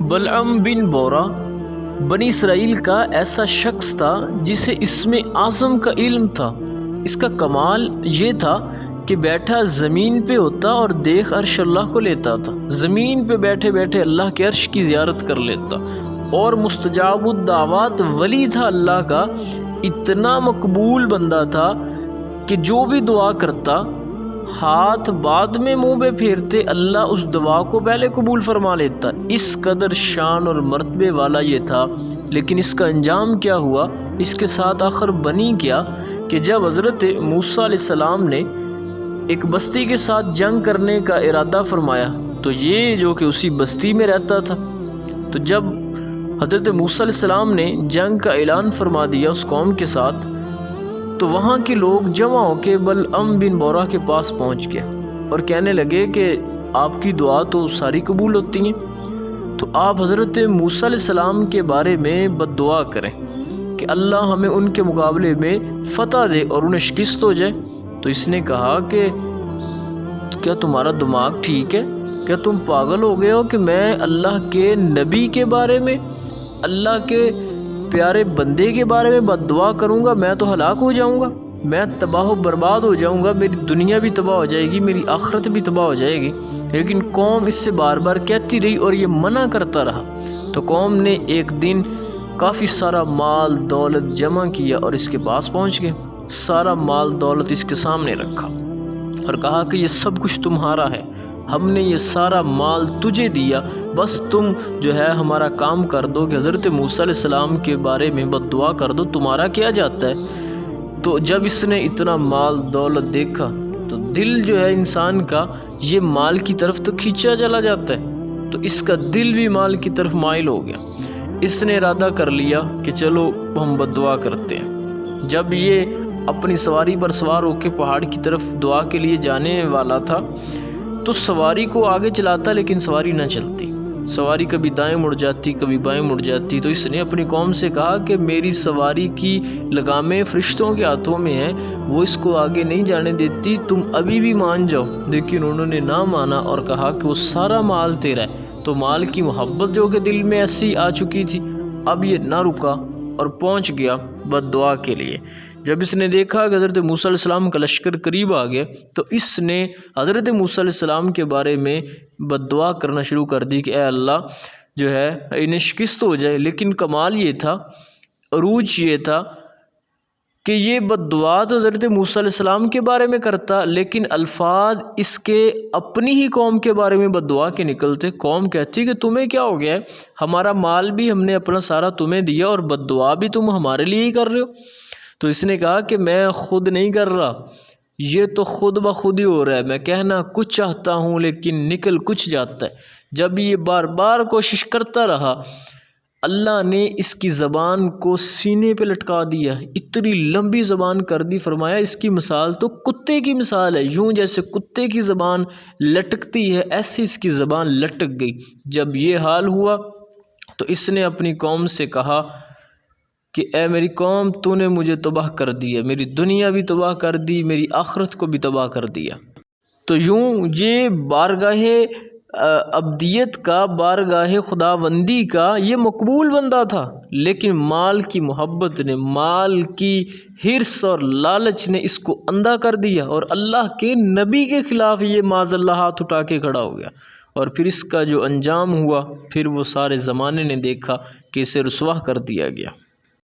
بلعم بن بورا بنی اسرائیل کا ایسا شخص تھا جسے اسم اعظم کا علم تھا۔ اس کا کمال یہ تھا کہ بیٹھا زمین پہ ہوتا اور دیکھ عرش اللہ کو لیتا تھا، زمین پہ بیٹھے بیٹھے اللہ کے عرش کی زیارت کر لیتا، اور مستجاب الدعوات ولی تھا اللہ کا، اتنا مقبول بندہ تھا کہ جو بھی دعا کرتا ہاتھ بعد میں منہ پہ پھیرتے اللہ اس دعا کو پہلے قبول فرما لیتا۔ اس قدر شان اور مرتبے والا یہ تھا، لیکن اس کا انجام کیا ہوا، اس کے ساتھ آخر بنی کیا کہ جب حضرت موسیٰ علیہ السلام نے ایک بستی کے ساتھ جنگ کرنے کا ارادہ فرمایا، تو یہ جو کہ اسی بستی میں رہتا تھا، تو جب حضرت موسیٰ علیہ السلام نے جنگ کا اعلان فرما دیا اس قوم کے ساتھ، تو وہاں کے لوگ جمع ہو کے بلعم بن بورا کے پاس پہنچ گئے اور کہنے لگے کہ آپ کی دعا تو ساری قبول ہوتی ہیں، تو آپ حضرت موسیٰ علیہ السلام کے بارے میں بد دعا کریں کہ اللہ ہمیں ان کے مقابلے میں فتح دے اور انہیں شکست ہو جائے۔ تو اس نے کہا کہ کیا تمہارا دماغ ٹھیک ہے؟ کیا تم پاگل ہو گئے ہو کہ میں اللہ کے نبی کے بارے میں، اللہ کے پیارے بندے کے بارے میں بد دعا کروں گا؟ میں تو ہلاک ہو جاؤں گا، میں تباہ و برباد ہو جاؤں گا، میری دنیا بھی تباہ ہو جائے گی، میری آخرت بھی تباہ ہو جائے گی۔ لیکن قوم اس سے بار بار کہتی رہی اور یہ منع کرتا رہا، تو قوم نے ایک دن کافی سارا مال دولت جمع کیا اور اس کے پاس پہنچ گئے، سارا مال دولت اس کے سامنے رکھا اور کہا کہ یہ سب کچھ تمہارا ہے، ہم نے یہ سارا مال تجھے دیا، بس تم جو ہے ہمارا کام کر دو کہ حضرت موسیٰ علیہ السلام کے بارے میں بد دعا کر دو، تمہارا کیا جاتا ہے۔ تو جب اس نے اتنا مال دولت دیکھا تو دل جو ہے انسان کا یہ مال کی طرف تو کھینچا چلا جاتا ہے، تو اس کا دل بھی مال کی طرف مائل ہو گیا۔ اس نے ارادہ کر لیا کہ چلو ہم بد دعا کرتے ہیں۔ جب یہ اپنی سواری پر سوار ہو کے پہاڑ کی طرف دعا کے لیے جانے والا تھا تو سواری کو آگے چلاتا لیکن سواری نہ چلتی، سواری کبھی دائیں مڑ جاتی کبھی بائیں مڑ جاتی۔ تو اس نے اپنی قوم سے کہا کہ میری سواری کی لگامیں فرشتوں کے ہاتھوں میں ہیں، وہ اس کو آگے نہیں جانے دیتی، تم ابھی بھی مان جاؤ۔ لیکن انہوں نے نہ مانا اور کہا کہ وہ سارا مال تیرا ہے۔ تو مال کی محبت جو کہ دل میں ایسی آ چکی تھی، اب یہ نہ رکا اور پہنچ گیا بد دعا کے لیے۔ جب اس نے دیکھا کہ حضرت موسیٰ علیہ السلام کا لشکر قریب آ گیا تو اس نے حضرت موسیٰ علیہ السلام کے بارے میں بد دعا کرنا شروع کر دی کہ اے اللہ جو ہے انہیں شکست ہو جائے۔ لیکن کمال یہ تھا، عروج یہ تھا کہ یہ بد دعا تو حضرت موسیٰ علیہ السلام کے بارے میں کرتا، لیکن الفاظ اس کے اپنی ہی قوم کے بارے میں بد دعا کے نکلتے۔ قوم کہتی کہ تمہیں کیا ہو گیا ہے، ہمارا مال بھی ہم نے اپنا سارا تمہیں دیا اور بد دعا بھی تم ہمارے لیے ہی کر رہے ہو۔ تو اس نے کہا کہ میں خود نہیں کر رہا، یہ تو خود بخود ہی ہو رہا ہے، میں کہنا کچھ چاہتا ہوں لیکن نکل کچھ جاتا ہے۔ جب یہ بار بار کوشش کرتا رہا، اللہ نے اس کی زبان کو سینے پہ لٹکا دیا، اتنی لمبی زبان کر دی، فرمایا اس کی مثال تو کتے کی مثال ہے، یوں جیسے کتے کی زبان لٹکتی ہے ایسے اس کی زبان لٹک گئی۔ جب یہ حال ہوا تو اس نے اپنی قوم سے کہا کہ اے میری قوم، تو نے مجھے تباہ کر دیا، میری دنیا بھی تباہ کر دی، میری آخرت کو بھی تباہ کر دیا۔ تو یوں یہ بارگاہ ابدیت کا، بارگاہ خداوندی کا یہ مقبول بندہ تھا، لیکن مال کی محبت نے، مال کی حرص اور لالچ نے اس کو اندھا کر دیا اور اللہ کے نبی کے خلاف یہ معاذ اللہ ہاتھ اٹھا کے کھڑا ہو گیا۔ اور پھر اس کا جو انجام ہوا، پھر وہ سارے زمانے نے دیکھا کہ اسے رسوا کر دیا گیا۔